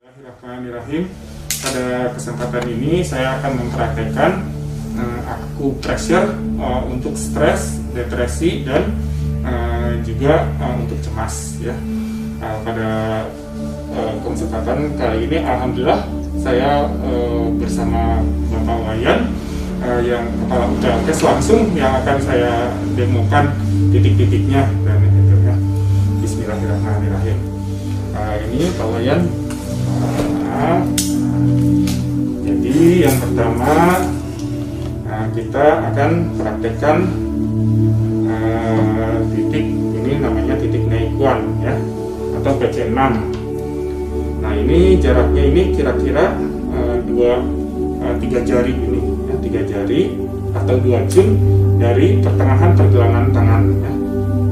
Bismillahirrahmanirrahim. Pada kesempatan ini saya akan mempraktekkan akupressure untuk stres, depresi, dan juga untuk cemas. Ya. Pada kesempatan kali ini, alhamdulillah saya bersama Bapak Wayan yang kepala UTLKes langsung yang akan saya demokan titik-titiknya dan itu ya. Bismillahirrahmanirrahim. Ini Pak Wayan. Jadi yang pertama kita akan praktekkan titik ini namanya titik Neiguan ya, atau PC6. Nah ini jaraknya ini kira-kira 3 jari ini ya, 3 jari atau 2 jun dari pertengahan pergelangan tangan ya.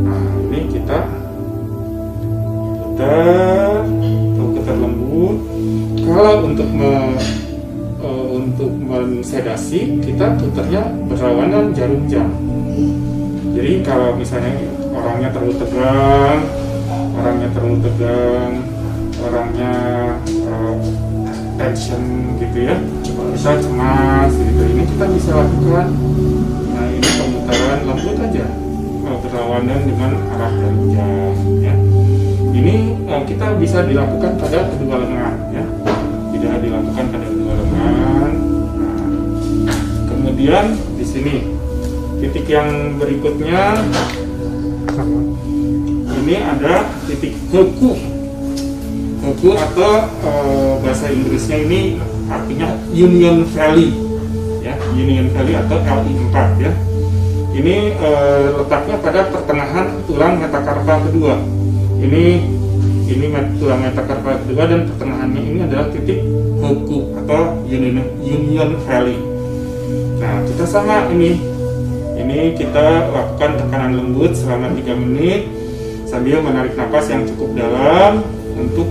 Nah ini kita putar lembut. Kalau untuk mensedasi kita putarnya berlawanan jarum jam. Jadi kalau misalnya orangnya terlalu tegang, orangnya tension gitu ya, kita cemas gitu, ini kita bisa lakukan. Nah ini pemutaran lembut aja, berlawanan dengan arah jarum jam ya. Ini kita bisa dilakukan pada kedua lengan ya, tidak dilakukan pada kedua lengan. Nah, kemudian di sini titik yang berikutnya ini ada titik Hoku atau bahasa Inggrisnya ini artinya Union Valley ya, Union Valley atau LI4 ya. Ini letaknya pada pertengahan tulang metakarpal kedua. Ini tulang metakarpal kedua dan pertengahannya ini adalah titik Hoku atau Union Valley. Nah kita sama ini kita lakukan tekanan lembut selama 3 menit sambil menarik napas yang cukup dalam. Untuk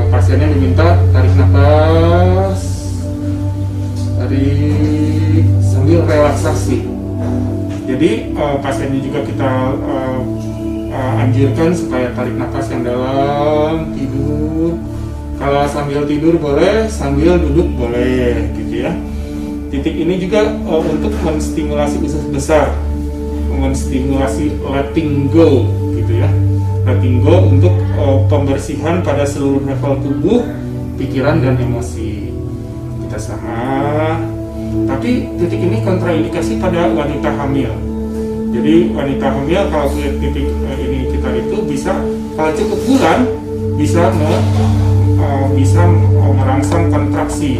pasiennya diminta tarik napas sambil relaksasi. Jadi pasiennya juga kita anjurkan supaya tarik nafas yang dalam, tidur. Kalau sambil tidur boleh, sambil duduk boleh, gitu ya. Titik ini juga untuk menstimulasi usus besar, menstimulasi letting go, gitu ya. Letting go untuk pembersihan pada seluruh level tubuh, pikiran dan emosi. Kita sama. Tapi titik ini kontraindikasi pada wanita hamil. Jadi wanita hamil kalau titik ini kita itu bisa kalau cukup bulan bisa merangsang kontraksi.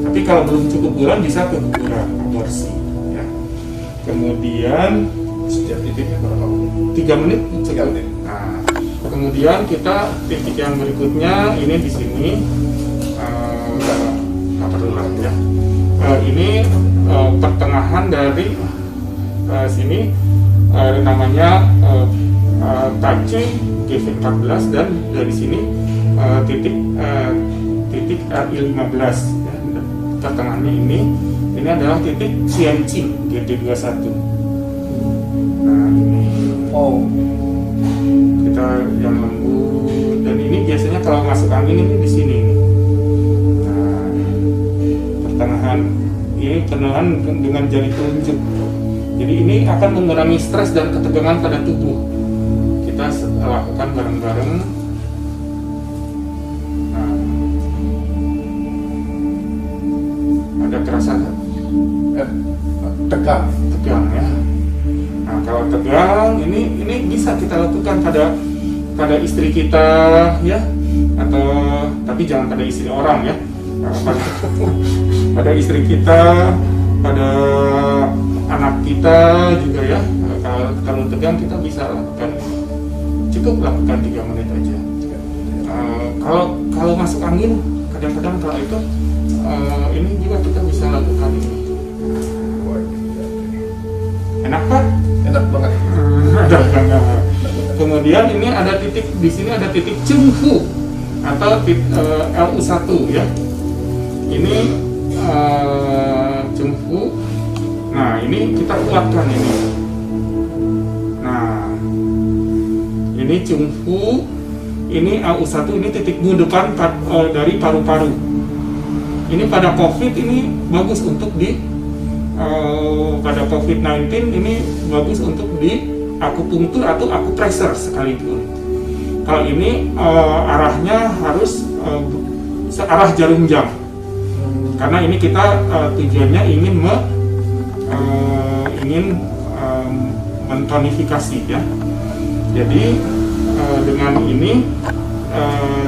Tapi kalau belum cukup bulan bisa keguguran, aborsi. Ya. Kemudian setiap titiknya berapa menit? 3 menit. 3 menit. Nah, kemudian kita titik yang berikutnya ini di sini nggak perlu lah ya. Ini pertengahan dari sini namanya touching GV14 dan dari sini titik RI15 ya, pertengahannya ini adalah titik Xianqing GT21. Nah ini kita yang lembut dan ini biasanya kalau masuk angin ini di sini. Nah pertengahan ini penuhan dengan jari telunjuk. Jadi ini akan mengurangi stres dan ketegangan pada tubuh. Kita lakukan bareng-bareng. Nah, ada terasa tegang ya. Nah, kalau tegang ini bisa kita lakukan pada istri kita ya, atau tapi jangan pada istri orang ya. Pada istri kita, pada anak kita juga ya. Kalau tegang kita bisa lakukan, cukup lakukan 3 menit aja. Kalau masuk angin kadang-kadang kalau itu ini juga kita bisa lakukan ini. Enak Pak? Enak banget. Kemudian ini ada titik di sini ada titik Chungfu atau LU1 ya. Ini Chungfu. Nah ini kita kuatkan ini. Nah ini Chungfu ini AU1 ini titik mu depan dari paru-paru. Ini pada COVID ini bagus untuk pada COVID-19 ini bagus untuk di akupunktur atau akupressor sekalipun. Kalau ini arahnya harus searah jarum jam, karena ini kita tujuannya ingin mentonifikasi ya. Jadi dengan ini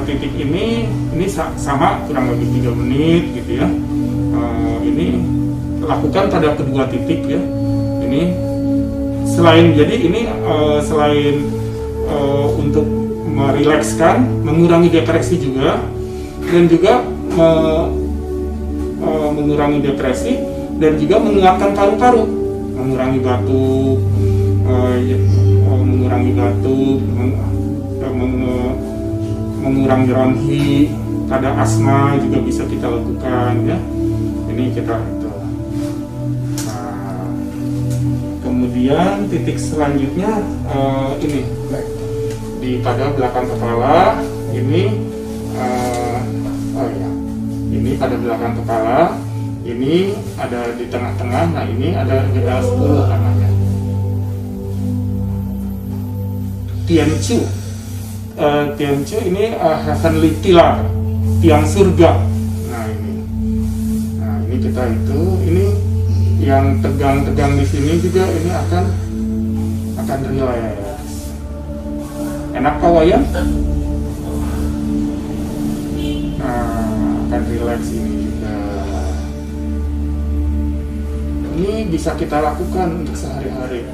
titik ini sama kurang lebih 3 menit gitu ya. Ini lakukan pada kedua titik ya. Ini selain untuk merilekskan, mengurangi depresi juga, dan juga mengurangi depresi dan juga menguatkan paru-paru, mengurangi batuk, mengurangi ronhi, pada asma juga bisa kita lakukan ya. Ini kita itu. Nah, kemudian titik selanjutnya ini pada belakang kepala. Ini ini pada belakang kepala. Ini ada di tengah-tengah. Nah ini ada GL10 namanya. Tianqiu. Tianqiu ini heavenly pillar, tiang surga. Nah ini kita itu, ini yang tegang-tegang di sini juga ini akan rileks. Enak Pak Wayan? Nah, akan rileks ini juga. Ini bisa kita lakukan untuk sehari-hari.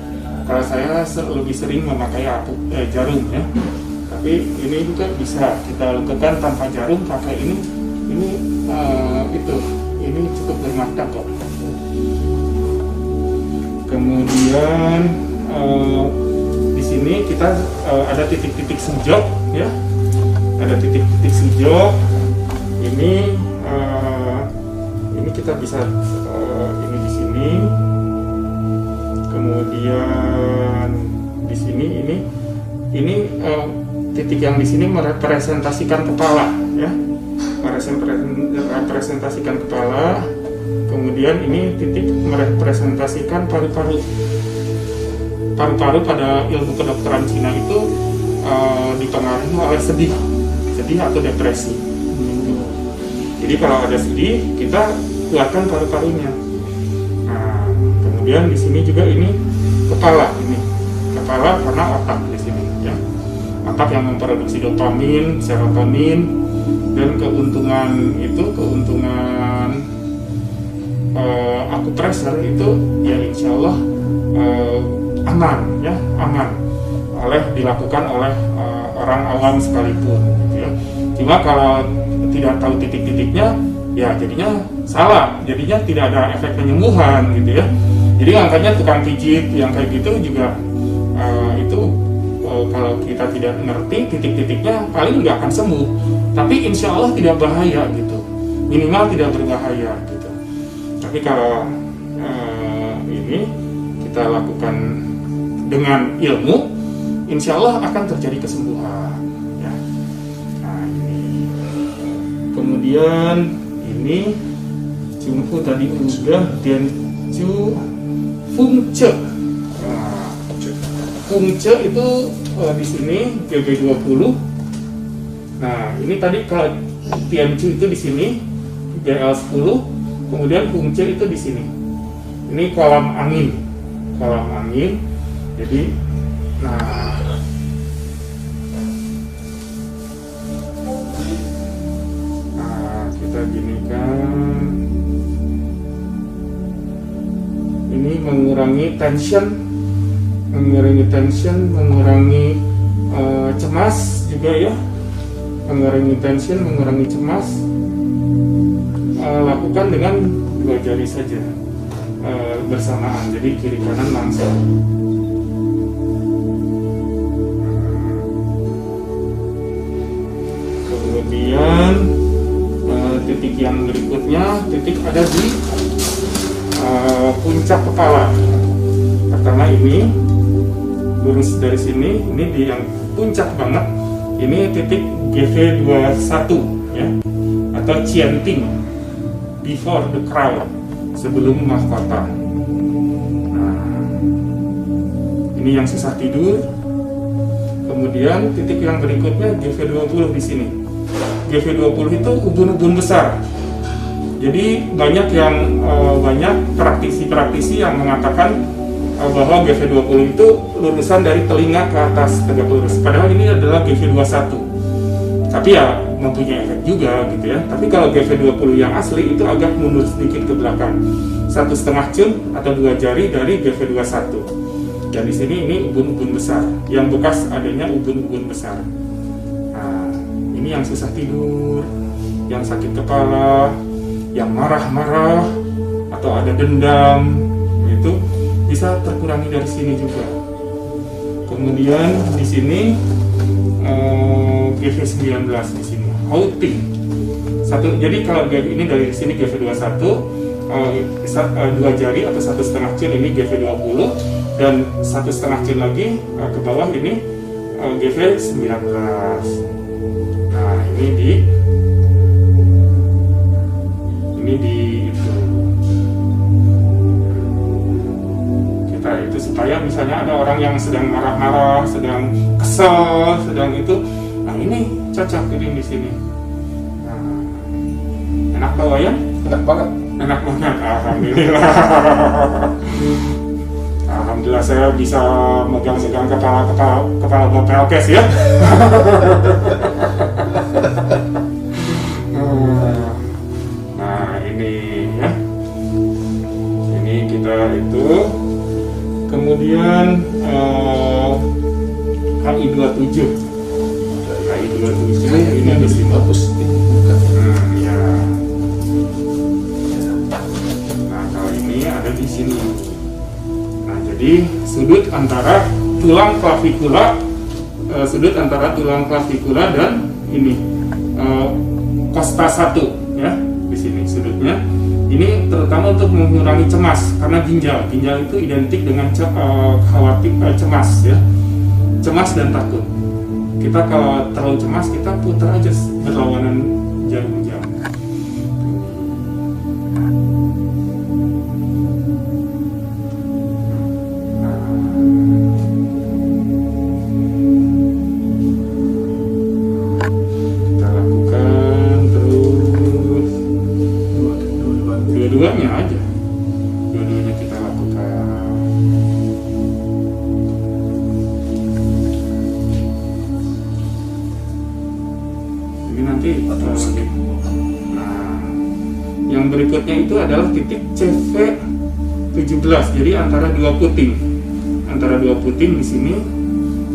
Kalau saya lebih sering memakai jarum ya. Tapi ini juga bisa kita lakukan tanpa jarum, pakai ini cukup bermakna kok. Kemudian di sini kita ada titik-titik sujud ya, ada titik-titik sujud. Ini kita bisa ini di sini, kemudian di sini ini titik yang di sini merepresentasikan kepala ya, merepresentasikan kepala. Kemudian ini titik merepresentasikan paru-paru. Paru-paru pada ilmu kedokteran Cina itu dipengaruhi oleh sedih atau depresi. Jadi kalau ada sedih, kita kuatkan paru-parunya. Nah, kemudian di sini juga ini kepala karena otak di sini ya. Otak yang memproduksi dopamin, serotonin, dan keuntungan akupressor itu ya insya Allah aman dilakukan oleh orang awam sekalipun gitu ya. Cuma kalau tidak tahu titik-titiknya ya jadinya salah, jadinya tidak ada efek penyembuhan gitu ya. Jadi angkanya tukang pijit yang kayak gitu juga kalau kita tidak ngerti titik-titiknya paling nggak akan sembuh, tapi insya Allah tidak bahaya gitu, minimal tidak berbahaya gitu. Tapi kalau ini kita lakukan dengan ilmu, insya Allah akan terjadi kesembuhan ya. Nah ini kemudian ini Cungfu tadi udah, dan Fungce. Nah, Fungce itu di sini GB20. Nah ini tadi kalau Tianqiu itu di sini GL10, kemudian Fungce itu di sini. Ini kolam angin. Jadi, kita ginikan. Ini mengurangi tension, mengurangi cemas juga ya. Mengurangi tension, mengurangi cemas. Lakukan dengan 2 jari saja bersamaan, jadi kiri kanan langsung. Kemudian titik yang berikutnya, titik ada di puncak kepala. Pertama ini lurus dari sini, ini di yang puncak banget, Ini titik GV21 ya, atau Qianting, before the crown, sebelum mahkota. Nah, ini yang susah tidur. Kemudian titik yang berikutnya GV20 di sini. GV20 itu ubun-ubun besar. Jadi banyak praktisi-praktisi yang mengatakan bahwa GV20 itu lurusan dari telinga ke atas tegak lurus. Padahal ini adalah GV21. Tapi ya mempunyai efek juga gitu ya. Tapi kalau GV20 yang asli itu agak mundur sedikit ke belakang, 1,5 cun atau 2 jari dari GV21. Dan di sini ini ubun-ubun besar, yang bekas adanya ubun-ubun besar. Nah, ini yang susah tidur, yang sakit kepala, yang marah-marah atau ada dendam, itu bisa terkurangi dari sini juga. Kemudian di sini GV19 di sini outing satu. Jadi kalau ini dari sini GV21, 2 jari atau 1,5 cun ini GV20, dan 1,5 cun lagi ke bawah ini GV19. Nah ini di itu kita itu supaya misalnya ada orang yang sedang marah-marah, sedang kesel, sedang itu, nah ini cocok ini di sini. Nah, enak bawa ya? Enak banget. Enak banget, alhamdulillah. Alhamdulillah saya bisa megang-megang kepala Bapelkes ya. Nah ini ya, ini kita itu. Kemudian HI27 ini di sini bagus. Ya. Nah kalau ini ada di sini. Nah jadi sudut antara tulang klavikula dan ini kosta 1 ya, di sini sudutnya. Ini terutama untuk mengurangi cemas, karena ginjal itu identik dengan khawatir, cemas ya, cemas dan takut. Kita kalau terlalu cemas, kita putar aja berlawanan jarum jam. Kita lakukan terus dua-duanya aja, dua-duanya kita lakukan. Ini nanti nah, yang berikutnya itu adalah titik CV17. Jadi antara dua puting di sini,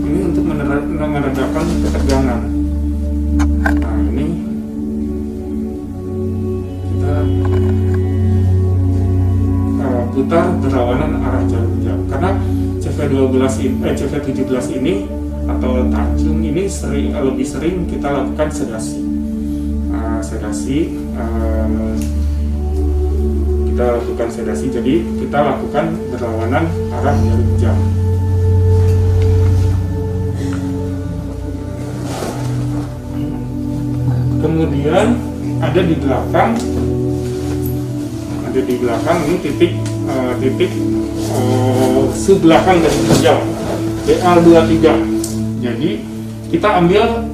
ini untuk meredakan ketegangan. Nah ini kita putar berlawanan arah jarum jam, karena CV17 ini atau tajung ini lebih sering kita lakukan sedasi. Kita lakukan sedasi, jadi kita lakukan berlawanan arah jarum jam. Kemudian ada di belakang ini titik sebelakang dari ginjal, BL23. Jadi kita ambil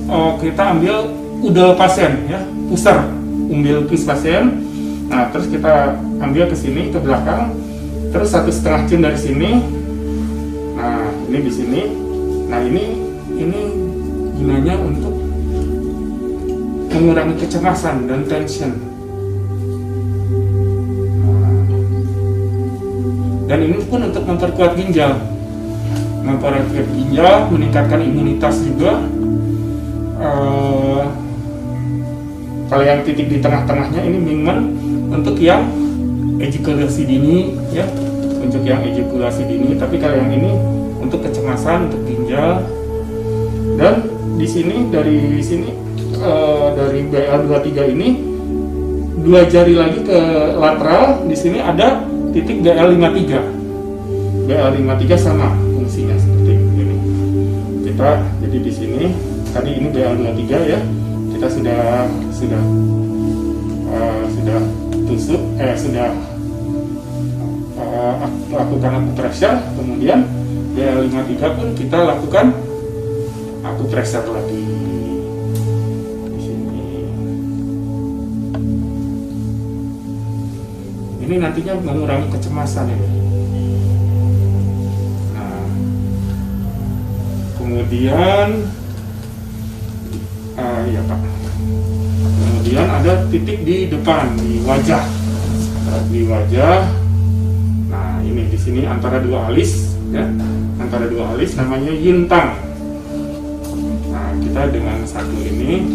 udel pasien ya, pusar umbilicus pasien. Nah terus kita ambil ke sini, ke belakang, terus 1,5 cun dari sini. Nah ini di sini. Nah ini gunanya untuk mengurangi kecemasan dan tension. Dan ini pun untuk memperkuat ginjal, meningkatkan imunitas juga. Kalau yang titik di tengah-tengahnya ini memang untuk yang ejakulasi dini ya, untuk yang ejakulasi dini. Tapi kalau yang ini untuk kecemasan, untuk ginjal. Dan di sini dari BL23 ini 2 jari lagi ke lateral. Di sini ada titik BL53. BL53 sama fungsinya seperti ini. Kita jadi di sini tadi ini BL23 ya, kita sudah tusuk, sudah lakukan akupressure, kemudian BL53 pun kita lakukan akupressure lagi di sini. Ini nantinya mengurangi kecemasan ya. Nah, kemudian ya Pak. Kemudian ada titik di depan, di wajah. Nah, ini di sini antara dua alis, ya, antara dua alis namanya yintang. Nah, kita dengan satu ini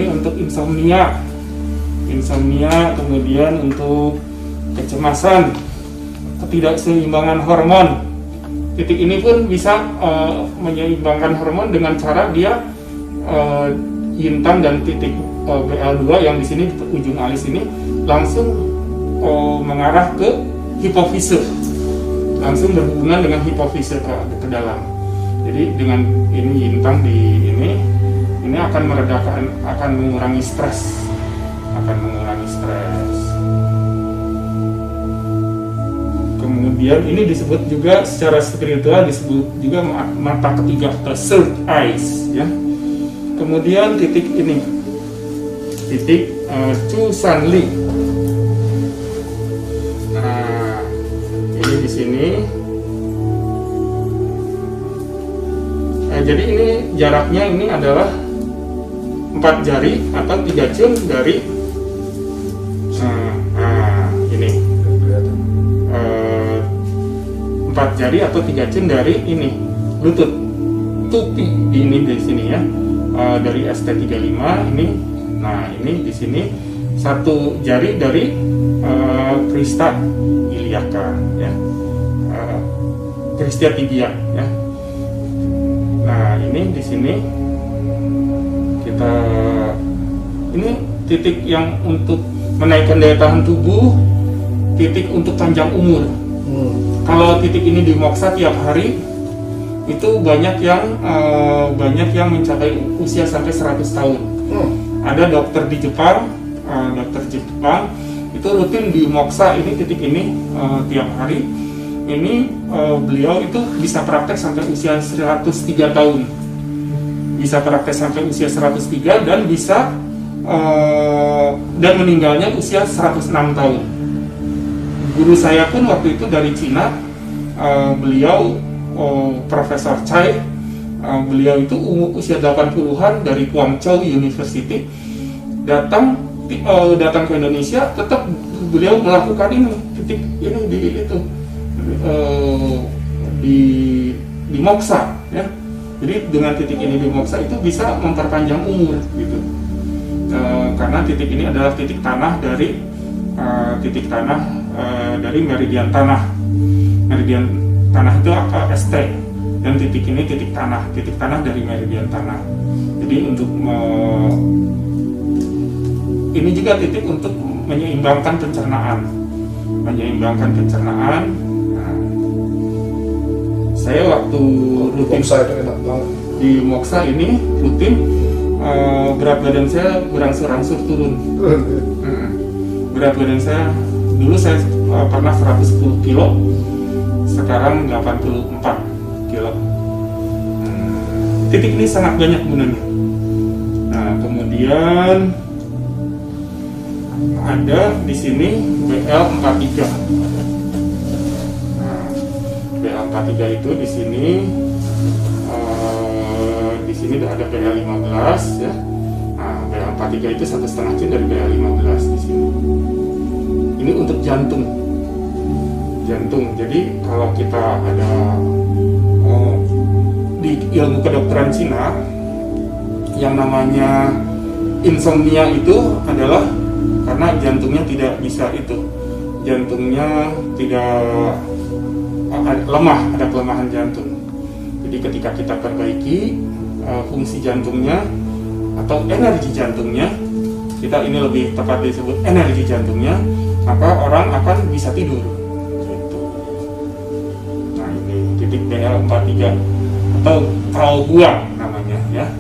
untuk insomnia, kemudian untuk kecemasan, ketidakseimbangan hormon. Titik ini pun bisa menyeimbangkan hormon dengan cara dia yintang dan titik BL2 yang di sini ujung alis ini langsung mengarah ke hipofise, langsung berhubungan dengan hipofise ke dalam. Jadi dengan ini yintang di ini akan meredakan, akan mengurangi stres, Kemudian ini disebut juga secara spiritual, disebut juga mata ketiga atau third eyes ya. Kemudian titik ini, titik Chu San Li. Nah, ini di sini. Jadi ini jaraknya ini adalah 4 jari atau 3 cium dari ini 4 jari atau 3 cium dari ini lutut tupi ini di sini ya, dari ST35 ini. Nah, ini di sini 1 jari dari crista iliaca ya, crista tibia ya. Nah, ini di sini kita, ini titik yang untuk menaikkan daya tahan tubuh, titik untuk panjang umur. Kalau titik ini di moksa tiap hari itu banyak yang mencapai usia sampai 100 tahun. Ada dokter di Jepang, itu rutin di moksa ini, titik ini tiap hari. Ini beliau itu bisa praktek sampai usia 103 tahun. Bisa praktek sampai usia 103 dan bisa dan meninggalnya usia 106 tahun. Guru saya pun waktu itu dari Cina, beliau Profesor Chai, beliau itu usia 80-an dari Guangzhou University, datang ke Indonesia, tetap beliau melakukan ini, titik ini di moksa ya. Jadi dengan titik ini di moksa itu bisa memperpanjang umur gitu. Karena titik ini adalah titik tanah dari dari meridian tanah. Meridian tanah itu apa? ST, dan titik ini titik tanah dari meridian tanah. Jadi untuk ini juga titik untuk menyeimbangkan pencernaan. Nah, saya waktu rutin di moksa ini rutin, berat badan saya berangsur-angsur turun. Berat badan saya dulu saya pernah 110 kilo, sekarang 84 kilo. Titik ini sangat banyak gunanya. Nah, kemudian ada di sini BL43. Nah, BL43 itu di sini ada BL15 ya. Nah, BL43 itu 1,5 cm dari BL15 di sini. Ini untuk jantung. Jadi kalau kita ada di ilmu kedokteran Cina yang namanya insomnia itu adalah karena jantungnya tidak bisa jantungnya tidak lemah, ada kelemahan jantung. Jadi ketika kita perbaiki fungsi jantungnya atau energi jantungnya, kita ini lebih tepat disebut energi jantungnya, maka orang akan bisa tidur gitu. Nah, ini titik BL43. atau traugua namanya ya.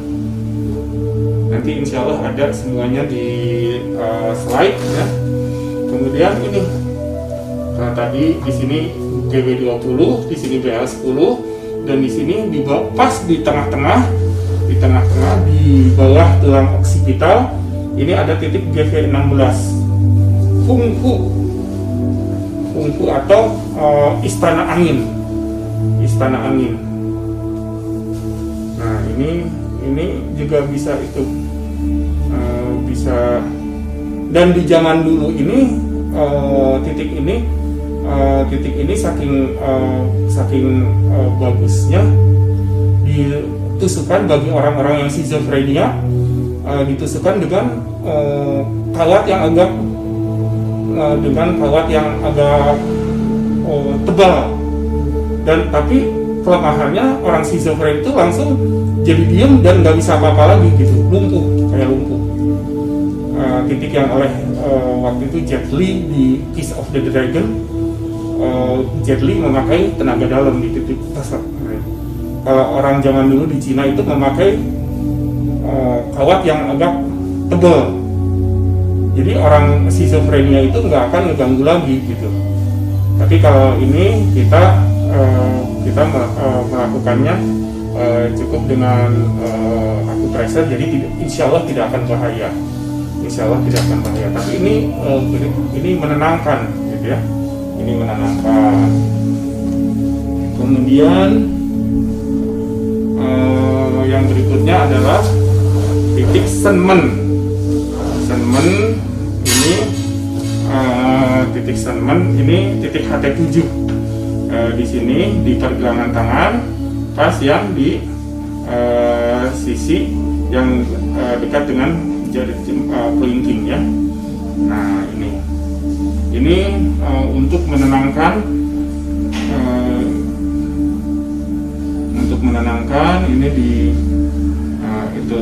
Nanti insya Allah ada semuanya di slide ya. Kemudian ini tadi di sini GB20, di sini BL10, dan di sini pas di tengah-tengah di bawah tulang oksipital ini ada titik GV16, fungfu atau istana angin. Nah ini juga bisa bisa, dan di zaman dulu ini titik ini saking bagusnya ditusukkan bagi orang-orang yang schizophrenia, ditusukkan dengan kawat yang agak tebal, dan tapi kelemahannya orang schizophrenia itu langsung jadi diem dan nggak bisa apa-apa lagi gitu, kayak lumpuh. Titik yang oleh waktu itu Jet Li di Kiss of the Dragon, Jet Li memakai tenaga dalam di titik tersebut. Kalau orang zaman dulu di Cina itu memakai kawat yang agak tebal, jadi orang schizophrenia itu nggak akan ngeganggu lagi gitu. Tapi kalau ini kita melakukannya cukup dengan akupressor, jadi insya Allah tidak akan bahaya. Tapi ini menenangkan gitu ya. Ini menenangkan. Kemudian yang berikutnya adalah titik Senmen ini, titik Senmen ini titik HT7 di sini di pergelangan tangan, pas yang di sisi yang dekat dengan jari kelingking ya. Nah ini untuk menenangkan ini di itu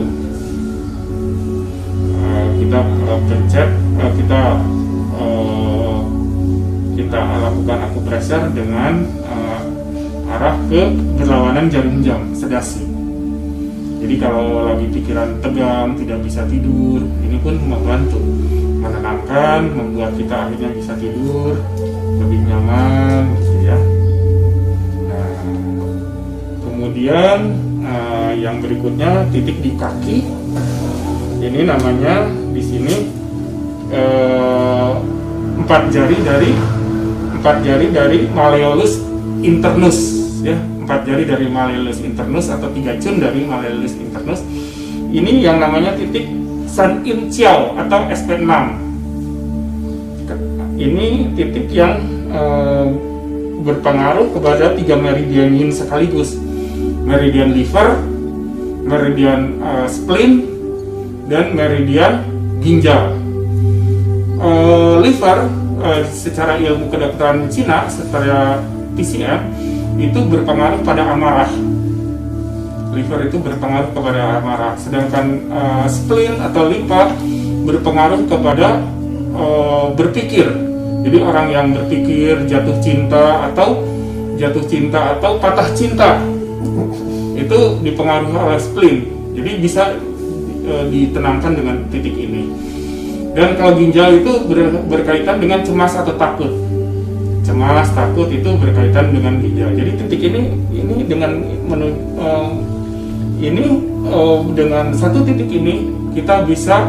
kita pencet, kita lakukan akupressor dengan arah ke berlawanan jarum jam, sedasi. Jadi kalau lagi pikiran tegang, tidak bisa tidur, ini pun membantu menenangkan, membuat kita akhirnya bisa tidur lebih nyaman gitu ya. Nah, kemudian yang berikutnya titik di kaki. Ini namanya di sini 4 jari dari malleolus internus ya. 4 jari dari malleolus internus atau 3 cun dari malleolus internus. Ini yang namanya titik San In Chiao atau SP6. Ini titik yang berpengaruh kepada 3 meridian yin sekaligus. Meridian liver, meridian spleen, dan meridian ginjal. Liver secara ilmu kedokteran Cina, secara TCM, itu berpengaruh pada amarah. Liver itu berpengaruh kepada amarah, sedangkan spleen atau limpa berpengaruh kepada berpikir. Jadi orang yang berpikir jatuh cinta atau patah cinta itu dipengaruhi oleh spleen. Jadi bisa ditenangkan dengan titik ini. Dan kalau ginjal itu berkaitan dengan cemas atau takut. Cemas, takut itu berkaitan dengan ginjal. Jadi titik ini dengan dengan satu titik ini kita bisa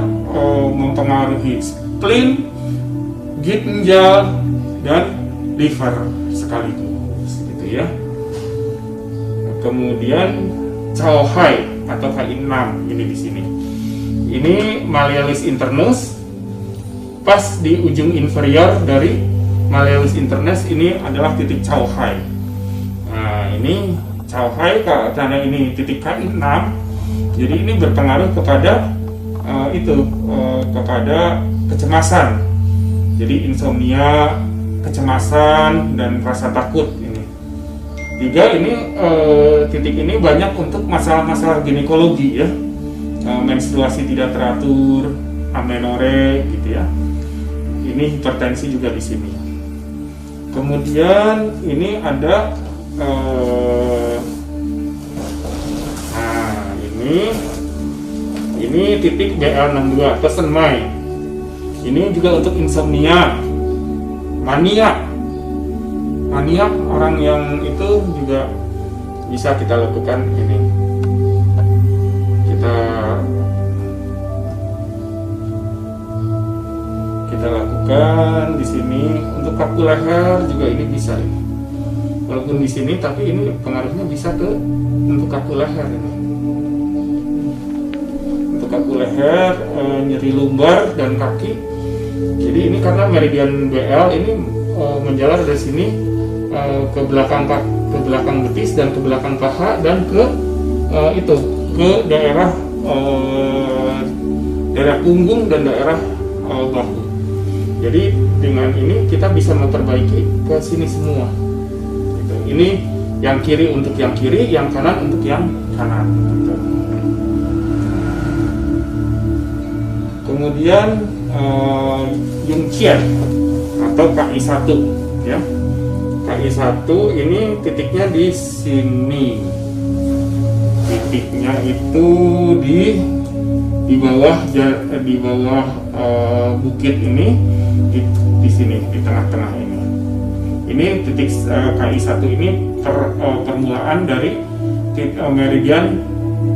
mempengaruhi spleen, ginjal, dan liver sekaligus, gitu ya. Kemudian Chao Hai atau H6 ini di sini. Ini malleolus internus, pas di ujung inferior dari malleolus internus ini adalah titik Chao Hai. Nah, ini Chao Hai karena ini titik K6, jadi ini berpengaruh kepada kepada kecemasan. Jadi insomnia, kecemasan, dan rasa takut ini. 3 ini titik ini banyak untuk masalah-masalah ginekologi ya. Menstruasi tidak teratur, amenore gitu ya. Ini hipertensi juga di sini. Kemudian ini ada Ini titik BL62 person mind. Ini juga untuk insomnia, mania orang yang itu juga bisa kita lakukan ini. Kita lakukan di sini. Untuk kaku leher juga ini bisa ini. Walaupun di sini, tapi ini pengaruhnya bisa ke untuk kaku leher ini. Untuk kaku leher, nyeri lumbar dan kaki. Jadi ini karena meridian BL ini menjalar dari sini ke belakang betis dan ke belakang paha dan ke daerah punggung dan daerah bahu. Jadi dengan ini kita bisa memperbaiki ke sini semua. Gitu. Ini yang kiri untuk yang kiri, yang kanan untuk yang kanan. Gitu. Kemudian Yungqian atau KI1 ya. KI1 ini titiknya di sini. Titiknya itu di bawah bukit ini, di sini di tengah-tengah ini. Ini titik KI1 ini permulaan dari meridian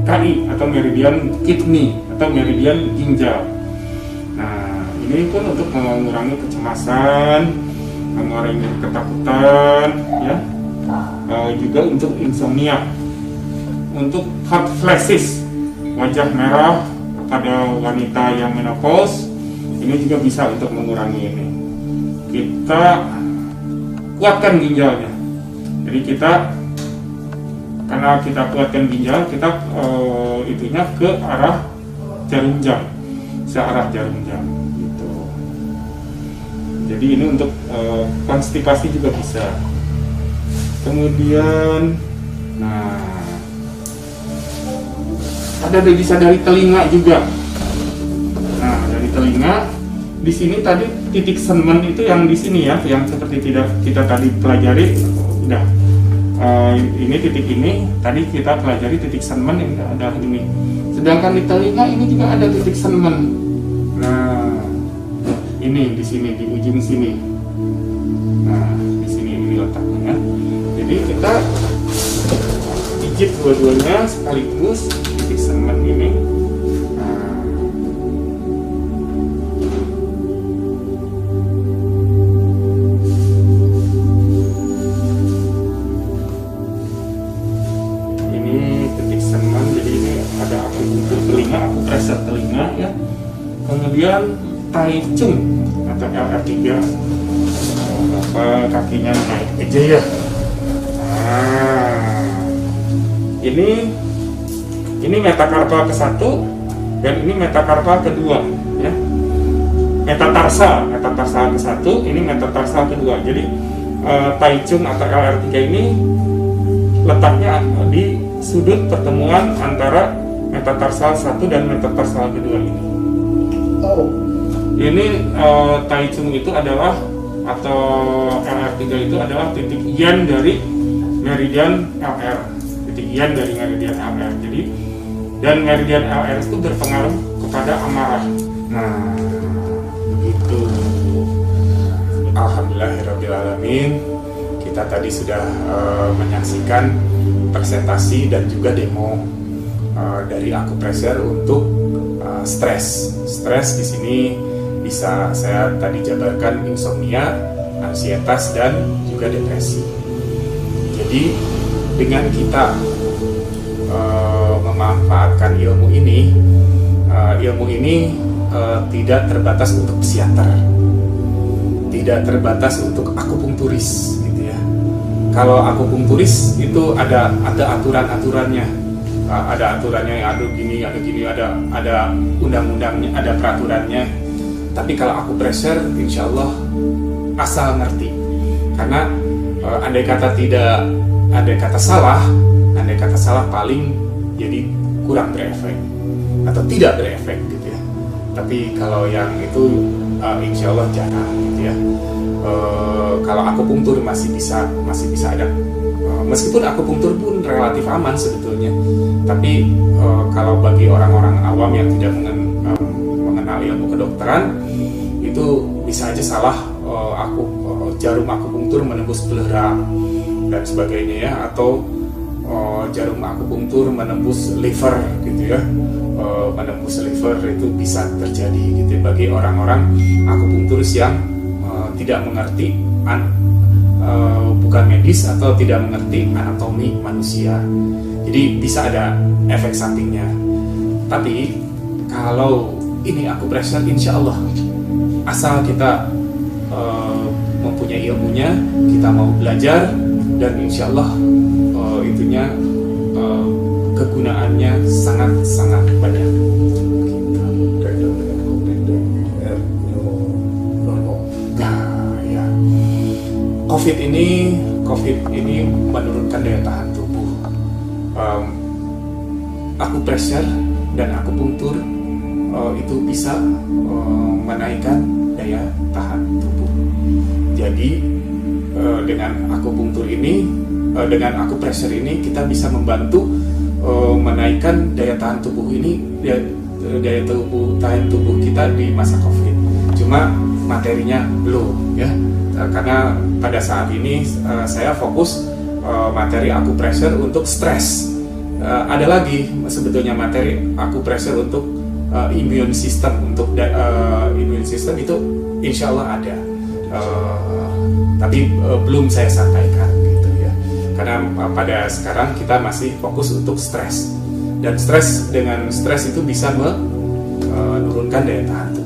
KI atau meridian kidney atau meridian ginjal. Nah, ini pun untuk mengurangi kecemasan, mengurangi ketakutan, ya, juga untuk insomnia, untuk hot flashes, wajah merah pada wanita yang menopause, ini juga bisa untuk mengurangi ini. Kita kuatkan ginjalnya. Jadi karena kita kuatkan ginjal, kita itunya ke arah jarum jam, searah jarum jam gitu. Jadi ini untuk konstipasi juga bisa. Kemudian ada bisa dari telinga juga. Nah, dari telinga di sini tadi titik Senmen itu yang di sini ya, yang seperti kita tadi pelajari udah. Ini titik ini tadi kita pelajari titik Senmen yang ada ini. Sedangkan di telinga ini juga ada titik Senmen. Nah, ini di sini di ujung sini. Nah, di sini ini letaknya. Jadi kita pijit dua-duanya sekaligus titik Senmen ini. Kemudian Tai Chung atau LR3, kakinya naik aja ya. Ini metakarpal ke-1 dan ini metakarpal kedua ya. Metatarsal ke-1, ini metatarsal kedua. Jadi Tai Chung atau LR3 ini letaknya di sudut pertemuan antara metatarsal 1 dan metatarsal kedua ini. Ini Tai Chung itu adalah, atau LR3 itu adalah titik yen dari meridian LR, titik yen dari meridian LR. Jadi dan meridian LR itu berpengaruh kepada amarah. Nah, begitu. Alhamdulillahirrabbilalamin. Kita tadi sudah menyaksikan presentasi dan juga demo dari akupressure untuk stres di sini bisa saya tadi jabarkan insomnia, ansietas dan juga depresi. Jadi dengan kita memanfaatkan ilmu ini tidak terbatas untuk psikiater, tidak terbatas untuk akupunkturis gitu ya. Kalau akupunkturis itu ada aturan-aturannya. Ada aturannya, ada gini, ada undang-undangnya, ada peraturannya. Tapi kalau akupressure, insya Allah asal ngerti. Karena andai kata salah paling jadi kurang berefek atau tidak berefek gitu ya. Tapi kalau yang itu insya Allah jarang gitu ya. Kalau akupunktur masih bisa ada. Meskipun akupunktur pun relatif aman sebetulnya, Tapi kalau bagi orang-orang awam yang tidak mengenal ilmu kedokteran, itu bisa aja salah jarum akupunktur menembus pleura dan sebagainya ya, atau jarum akupunktur menembus liver gitu ya. Menembus liver itu bisa terjadi gitu bagi orang-orang akupunkturis yang tidak mengerti bukan medis atau tidak mengerti anatomi manusia. Jadi bisa ada efek sampingnya. Tapi kalau ini acupressure, insya Allah asal kita mempunyai ilmunya, kita mau belajar, dan insya Allah itunya kegunaannya sangat-sangat banyak. Nah, ya. COVID ini menurunkan daya tahan tubuh. Acupressure dan akupunktur itu bisa menaikkan daya tahan tubuh. Jadi dengan akupunktur ini, dengan acupressure ini kita bisa membantu menaikkan daya tahan tubuh ini, daya tahan tubuh kita di masa COVID. Cuma materinya belum ya, karena pada saat ini saya fokus materi acupressure untuk stres. Ada lagi sebetulnya materi acupressure untuk immune system, untuk immune system itu insya Allah ada, tapi belum saya sampaikan gitu ya, karena pada sekarang kita masih fokus untuk stres, dan dengan stres itu bisa menurunkan daya tahan tubuh.